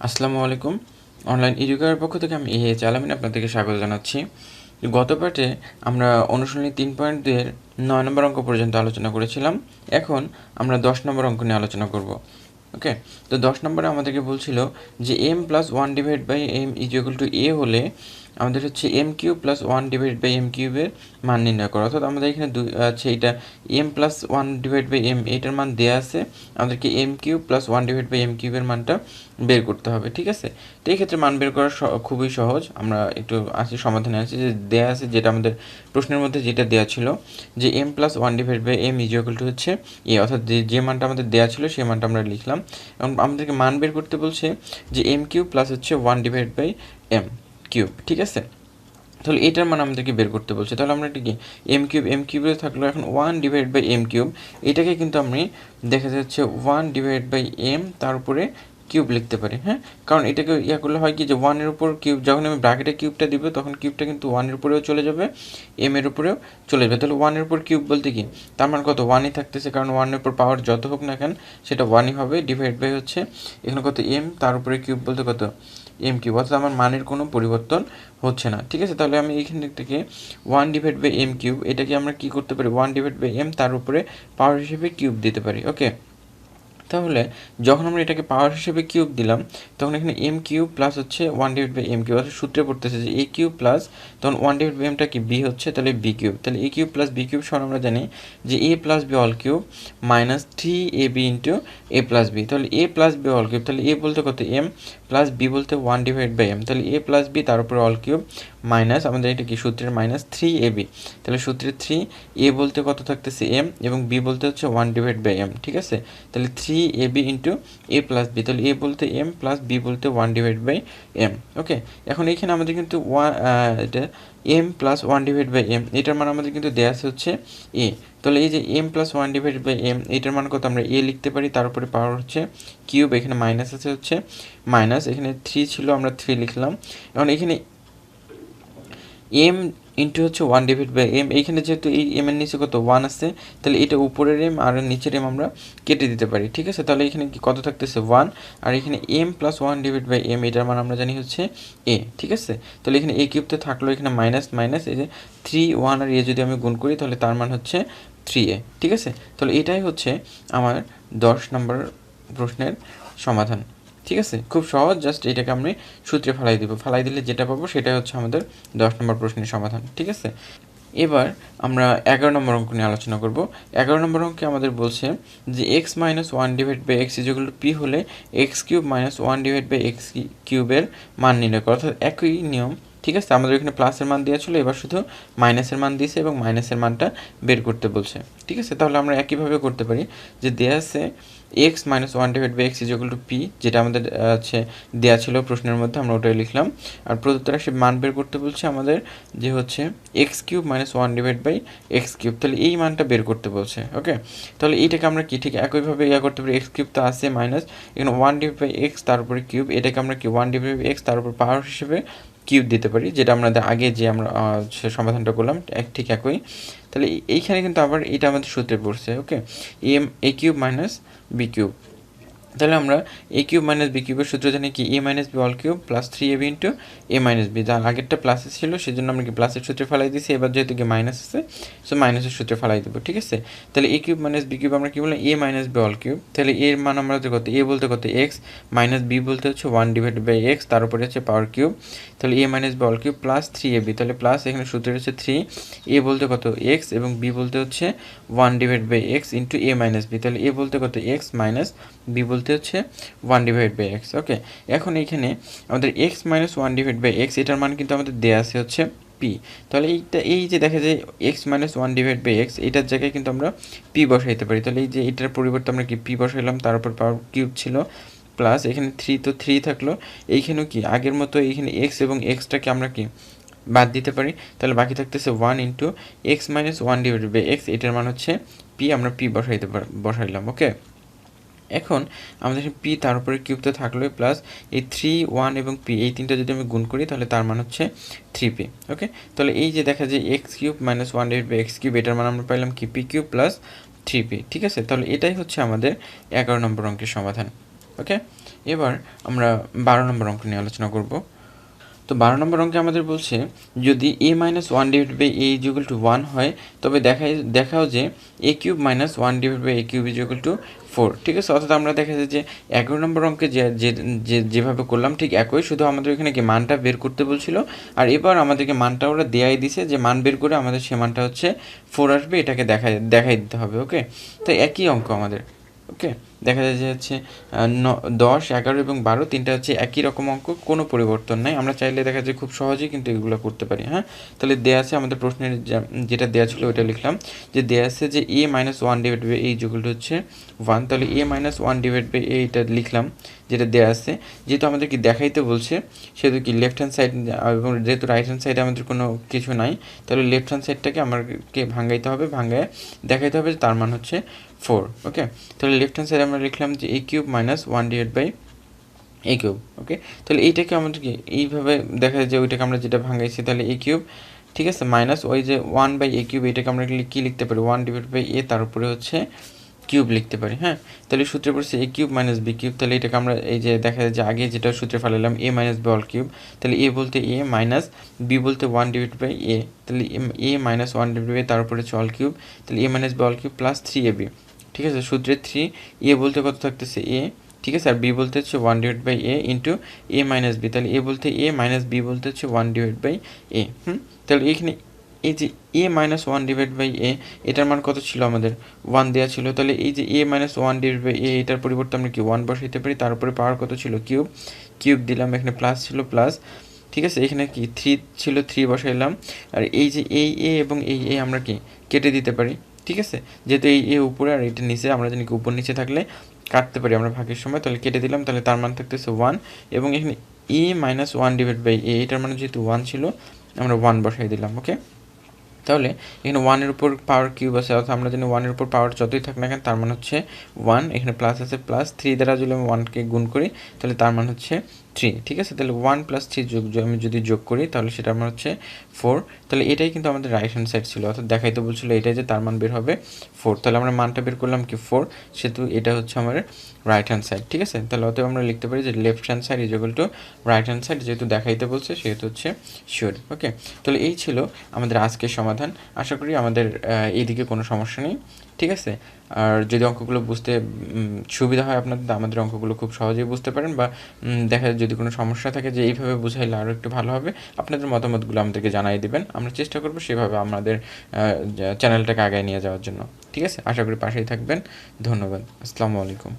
আসসালামু আলাইকুম। Online educare পক্ষ থেকে আমি আলামিন আপনাদেরকে স্বাগত জানাচ্ছি। গত পাঠে আমরা অনুশীলনী 3.2 এর 9 নম্বর অঙ্ক পর্যন্ত আলোচনা করেছিলাম। এখন আমরা 10 নম্বর অঙ্ক নিয়ে আলোচনা করব। ওকে, তো 10 নম্বরে আমাদেরকে বলছিল যে m plus 1 divide by m is equal to a হলে আমাদের হচ্ছে m cube plus 1 divide by m কিউবের মান নির্ণয় করা। অর্থাৎ আমাদের এখানে এটা m plus 1 divide by m এটার মান দেওয়া আছে, আমাদেরকে m cube plus 1 divide by m কিউবের মানটা বের করতে হবে। ঠিক আছে, তো এই ক্ষেত্রে মান বের করা খুবই সহজ। আমরা একটু সমাধানে আছি যে দেওয়া আছে, যেটা আমাদের প্রশ্নের মধ্যে যেটা দেওয়া ছিল যে m plus 1 divide by m is equal to হচ্ছে a, অর্থাৎ যে মানটা আমাদের দেওয়া ছিল সেই মানটা আমরা লিখলাম। এবং আমাদেরকে মান বের করতে বলছে যে m কিউব প্লাস হচ্ছে 1 ডিভাইড বাই m কিউব। ঠিক আছে, তাহলে এটার মান আমাদেরকে বের করতে বলছে। তাহলে আমরা এটা কি এম কিউবে থাকলো, এখন 1 ডিভাইড বাই এম কিউব, এটাকে কিন্তু আমি দেখা যাচ্ছে 1 ডিভাইড বাই এম তার উপরে কিউব লিখতে পারি। হ্যাঁ, কারণ এটাকে করলে হয় কি যে 1-এর উপর কিউব, যখন আমি ব্র্যাকেটে কিউবটা দিব তখন কিউবটা কিন্তু 1-এর উপরেও চলে যাবে, এর উপরেও চলে যাবে। তাহলে 1-এর উপর কিউব বলতে কি তার মান কত, 1-ই থাকতেছে, কারণ 1-এর উপর পাওয়ার যত হোক না কেন সেটা 1-ই হবে, ডিভাইড বাই হচ্ছে এখানে কত এম তার উপরে কিউব বলতে কত এম কিউব, অর্থাৎ আমার মানের কোনো পরিবর্তন হচ্ছে না। ঠিক আছে, তাহলে আমি এইখান থেকে 1 ডিভাইড বাই এম কিউব এটাকে আমরা কি করতে পারি, 1 ডিভাইড বাই এম তার উপরে পাওয়ার হিসেবে কিউব দিতে পারি। ওকে, তাহলে যখন আমরা এটাকে পাওয়ার হিসেবে কিউব দিলাম তখন এখানে এম কিউব প্লাস হচ্ছে 1 ডিভাইড বাই এম কিউব, অর্থাৎ সূত্রে পড়তেছে যে এ কিউব প্লাস তখন 1 ডিভাইড বাই এমটা কি বি হচ্ছে, তাহলে বি কিউব। তাহলে A cube plus B cube সমান আমরা জানি যে A plus B whole cube minus 3ab into A plus B. তাহলে A plus B whole cube, তাহলে এ বলতে কত এম, প্লাস বি বলতে 1 ডিভাইড বাই এম, তাহলে এ প্লাস বি তার উপরে অল কিউব মাইনাস আমাদের এটা কি সূত্রের মাইনাস 3ab, তাহলে সূত্রের 3 এ বলতে কত থাকতেছে এম এবং বি বলতে হচ্ছে 1 ডিভাইড বাই এম। ঠিক আছে, তাহলে 3ab into A plus B, তাহলে এ বলতে এম প্লাস বি বলতে 1 ডিভাইড বাই এম। ওকে, এখন এইখানে আমাদের কিন্তু এটা M plus 1 divide by M এটার মান আমাদের কিন্তু দেওয়া আছে হচ্ছে এ। তাহলে এই যে M plus 1 divide by M এটার মান কত, আমরা এ লিখতে পারি, তার উপরে পাওয়ার হচ্ছে কিউব, এখানে মাইনাস আছে হচ্ছে মাইনাস, এখানে 3 ছিল আমরা 3 লিখলাম। এখন এখানে এম ইন্টু হচ্ছে 1 ডিভাইড বাই এম, এইখানে যেহেতু এই এম এর নিচে কত 1 আছে, তাহলে এটা উপরের এম আর নিচের এম আমরা কেটে দিতে পারি। ঠিক আছে, তাহলে এখানে কি কত থাকতেছে 1, আর এখানে M plus 1 divide by M এটার মান আমরা জানি হচ্ছে এ। ঠিক আছে, তাহলে এখানে এ কিউবতে থাকলো, এখানে মাইনাস মাইনাস, এই যে 3 1 আর এ যদি আমি গুণ করি তাহলে তার মান হচ্ছে 3a। ঠিক আছে, তাহলে এটাই হচ্ছে আমার 10 নম্বর প্রশ্নের সমাধান। ঠিক আছে, খুব সহজ, জাস্ট এটাকে আমি সূত্রে ফেলাই দিব, ফেলাই দিলে যেটা পাবো সেটাই হচ্ছে আমাদের 10 নম্বর প্রশ্নের সমাধান। ঠিক আছে, এবার আমরা 11 নম্বর অঙ্ক নিয়ে আলোচনা করব। 11 নম্বর অঙ্কে আমাদের বলছে যে X minus 1 divide by X is equal to P হলে X cube minus 1 divide by X কিউবের মান নির্ণয় করা, অর্থাৎ একই নিয়ম। ঠিক আছে, আমাদের এখানে প্লাসের মান দেওয়া ছিল, এবার শুধু মাইনাসের মান দিয়েছে এবং মাইনাসের মানটা বের করতে বলছে। ঠিক আছে, তাহলে আমরা একইভাবে করতে পারি যে দেওয়া আছে X minus 1 divide by X is equal to P, যেটা আমাদের হচ্ছে দেওয়া ছিল প্রশ্নের মধ্যে, আমরা ওটাই লিখলাম। আর প্রদত্ত রাশির মান বের করতে বলছে আমাদের যে হচ্ছে X cube minus 1 divide by X cube, তাহলে এই মানটা বের করতে বলছে। ওকে, তাহলে এইটাকে আমরা কি ঠিক একইভাবে করতে পারি, এক্স কিউব তো আছে মাইনাস এখানে 1 ডিভাইড বাই এক্স তার উপরে কিউব, এটাকে আমরা কি 1 ডিভাইড বাই এক্স তার উপর পাওয়ার হিসেবে কিউব দিতে পারি, যেটা আমরা আগে যে আমরা সমাধানটা করলাম ঠিক একই। তাহলে এইখানে কিন্তু আবার এটা আমাদের সূত্রে পড়ছে। ওকে, এ কিউব মাইনাস বি কিউব, তাহলে আমরা এ কিউব মাইনাস বি কিউবের সূত্র জানি কি A minus B whole cube plus 3ab into A minus B, যার আগেরটা প্লাসে ছিল সেজন্য আমরা কি প্লাসের সূত্রে ফেলাই দিয়েছি, এবার যেহেতু কি মাইনাস আছে সো মাইনাসের সূত্রে ফেলাই দেবো। ঠিক আছে, তাহলে A cube minus B cube আমরা কি বললাম এ মাইনাস বি অল কিউব, তাহলে এর মান আমরা কত, এ বলতে কত এক্স মাইনাস বি বলতে হচ্ছে 1 ডিভাইড বাই এক্স তার উপরে হচ্ছে পাওয়ার কিউব, তাহলে A minus B whole cube plus 3ab, তাহলে প্লাস এখানে সূত্র হচ্ছে 3, এ বলতে কত এক্স এবং বি বলতে হচ্ছে 1 divide by X into A minus B, তাহলে এ বলতে কত এক্স মাইনাস বি বলতে হচ্ছে 1 ডিভাইড বাই এক্স। ওকে, এখন এইখানে আমাদের X minus 1 divide by X এটার মান কিন্তু আমাদের দেওয়া আছে হচ্ছে পি, তাহলে এই যে দেখা যায় X minus 1 divide by X এটার জায়গায় কিন্তু আমরা পি বসাইতে পারি, তাহলে এই যে এটার পরিবর্তে আমরা কি পি বসাইলাম, তার উপর পাওয়ার কিউব ছিল প্লাস এখানে 3 তো 3 থাকলো, এইখানেও কি আগের মতো এইখানে এক্স এবং এক্সটাকে আমরা কি বাদ দিতে পারি, তাহলে বাকি থাকতেছে 1 into X minus 1 divide by X এটার মান হচ্ছে পি, আমরা পি বসাইলাম। ওকে, এখন আমাদের পি তার উপরে কিউবতে থাকলো প্লাস এই 3 1 এবং পি এই তিনটা যদি আমি গুণ করি তাহলে তার মান হচ্ছে 3p। ওকে, তাহলে এই যে দেখা যায় X cube minus 1 divide by X cube এটার মান আমরা পাইলাম কি পি কিউব প্লাস 3p। ঠিক আছে, তাহলে এটাই হচ্ছে আমাদের 11 নম্বর অঙ্কের সমাধান। ওকে, এবার আমরা 12 নম্বর অঙ্ক নিয়ে আলোচনা করব। তো 12 নম্বর অঙ্কে আমাদের বলছে যদি a minus one divide by A is equal to 1 হয় তবে দেখাও যে a cube minus one divide by A cube is equal to 4। ঠিক আছে, অর্থাৎ আমরা দেখা যায় যে 11 নম্বর অঙ্কে যেভাবে করলাম ঠিক একই, শুধু আমাদের এখানে কি মানটা বের করতে বলছিল, আর এবার আমাদেরকে মানটা ওরা দেয়াই দিছে যে মান বের করে আমাদের সে মানটা হচ্ছে 4 আসবে, এটাকে দেখাই দিতে হবে। ওকে, তো একই অঙ্ক আমাদের। ওকে, দেখা যায় যে হচ্ছে 10, 11 এবং 12 তিনটা হচ্ছে একই রকম অঙ্ক, কোনো পরিবর্তন নাই। আমরা চাইলে দেখা যায় খুব সহজেই কিন্তু এগুলো করতে পারি। হ্যাঁ, তাহলে দেয়া আছে আমাদের প্রশ্নের যেটা দেওয়া ছিল ওইটা লিখলাম, যে দেয়া আছে যে A minus one divide by A equal to হচ্ছে 1। তাহলে A minus one divide by A এটা লিখলাম যেটা দেওয়া আছে। যেহেতু আমাদের কি দেখাইতে বলছে সেহেতু কি লেফট হ্যান্ড সাইড, এবং যেহেতু রাইট হ্যান্ড সাইডে আমাদের কোনো কিছু নাই, তাহলে লেফট হ্যান্ড সাইডটাকে আমাদেরকে ভাঙাইতে হবে, ভাঙায় দেখাইতে হবে যে তার মান হচ্ছে 4। ওকে, তাহলে লেফট হ্যান্ড সাইডে আমরা লিখলাম যে A cube minus one divide by A cube. Okay, তাহলে এইটাকে আমাদেরকে এইভাবে দেখা যায় যে ওইটাকে আমরা যেটা ভাঙাইছি, তাহলে এ কিউব, ঠিক আছে, মাইনাস ওই যে 1 বাই এ কিউব, এটাকে আমরা কী লিখতে পারি 1 ডিভাইড বাই এ, তার উপরে হচ্ছে কিউব লিখতে পারি। হ্যাঁ, তাহলে সূত্রে পড়ছে এ কিউব মাইনাস বি কিউব, তাহলে এটাকে আমরা এই যে দেখা যায় যে আগে যেটা সূত্রে ফেলালাম এ মাইনাস বি অল কিউব, তাহলে এ বলতে এ মাইনাস বি বলতে 1 ডিভাইড বাই এ, তাহলে এ মাইনাস 1 ডিভাইড বাই তার উপরে হচ্ছে অল কিউব, তাহলে A minus B whole cube plus 3ab। ঠিক আছে, সূত্রে 3, এ বলতে কত থাকতেছে এ, ঠিক আছে, আর বি বলতে হচ্ছে 1 divide by A into A minus B, তাহলে এ বলতে এ মাইনাস বি বলতে হচ্ছে 1 ডিভাইড বাই এ। তাহলে এখানে এই যে A minus one divide by এ, এটার মান কত ছিল আমাদের 1 দেওয়া ছিল, তাহলে এই যে A minus one divide by এ, এটার পরিবর্তে আমরা কি 1 বসাইতে পারি, তার উপরে পাওয়ার কত ছিল কিউব, কিউব দিলাম, এখানে প্লাস ছিল প্লাস, ঠিক আছে, এখানে কি 3 ছিল 3 বসাইলাম, আর এই যে এই এ এবং এই এ আমরা কি কেটে দিতে পারি। ঠিক আছে, যেহেতু এই এ উপরে আর এটা নিচে, আমরা জানি কি উপর নিচে থাকলে কাটতে পারি আমরা ভাগের সময়, তাহলে কেটে দিলাম, তাহলে তার মান থাকতেছে 1, এবং এখানে এ মাইনাস ওয়ান ডিভাইড বাই এ, এটার মানে যেহেতু 1 ছিল আমরা 1 বসাই দিলাম। ওকে, তাহলে এখানে 1-এর উপর পাওয়ার কিউব আছে, অর্থাৎ আমরা জানি 1-এর উপর পাওয়ার যতই থাক না কেন তার মান হচ্ছে 1, এখানে প্লাস আছে প্লাস 3 দ্বারা যদি আমি 1কে গুণ করি তাহলে তার মান হচ্ছে 3। ঠিক আছে, তাহলে 1 প্লাস 3 আমি যদি যোগ করি তাহলে সেটা আমার হচ্ছে 4। তাহলে এটাই কিন্তু আমাদের রাইট হ্যান্ড সাইড ছিল, অর্থাৎ দেখাইতে বলছিল এটাই যে তার মান বের হবে 4। তাহলে আমরা মানটা বের করলাম কি 4, সেহেতু এটা হচ্ছে আমার রাইট হ্যান্ড সাইড। ঠিক আছে, তাহলে অতএব আমরা লিখতে পারি যে left hand side is equal two right hand side, যেহেতু দেখাইতে বলছে সেহেতু হচ্ছে শিওর। ওকে, তাহলে এই ছিল আমাদের আজকের সমাধান। আশা করি আমাদের এইদিকে কোনো সমস্যা নেই। ঠিক আছে, আর যদি অঙ্কগুলো বুঝতে সুবিধা হয় আপনাদের, আমাদের অঙ্কগুলো খুব সহজেই বুঝতে পারেন, বা দেখা যায় যদি কোনো সমস্যা থাকে যে এইভাবে বুঝাইলে আরও একটু ভালো হবে, আপনাদের মতামতগুলো আমাদেরকে জানিয়ে দেবেন, আমরা চেষ্টা করবো সেভাবে আমাদের চ্যানেলটাকে আগায় নিয়ে যাওয়ার জন্য। ঠিক আছে, আশা করি পাশেই থাকবেন। ধন্যবাদ, আসসালামু আলাইকুম।